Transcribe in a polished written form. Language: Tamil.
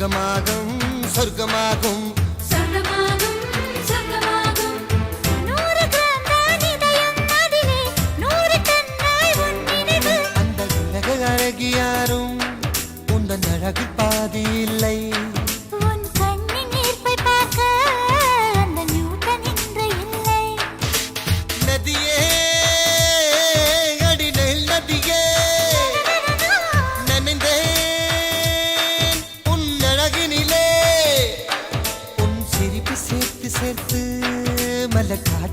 சொர்க்கமாகும் சொர்க்கமாகும் சொர்க்கமாகும் சொர்க்கமாகும் 100 கிராம் தான் இதயம் அதிலே 100 டன்னாய் உன் நினைவு அந்த உலக அழகி யாரும் உந்தன் அழகு பாதி இல்லை உன் கண்ணின் ஈர்ப்பை பார்க்க அந்த நியூட்டன் இன்று இல்லை நதியே அடிநெல் நதியே நனைந்தேன் உன் அழகினிலே உன் சிரிப்பு சேர்த்து சேர்த்து மலக்காடு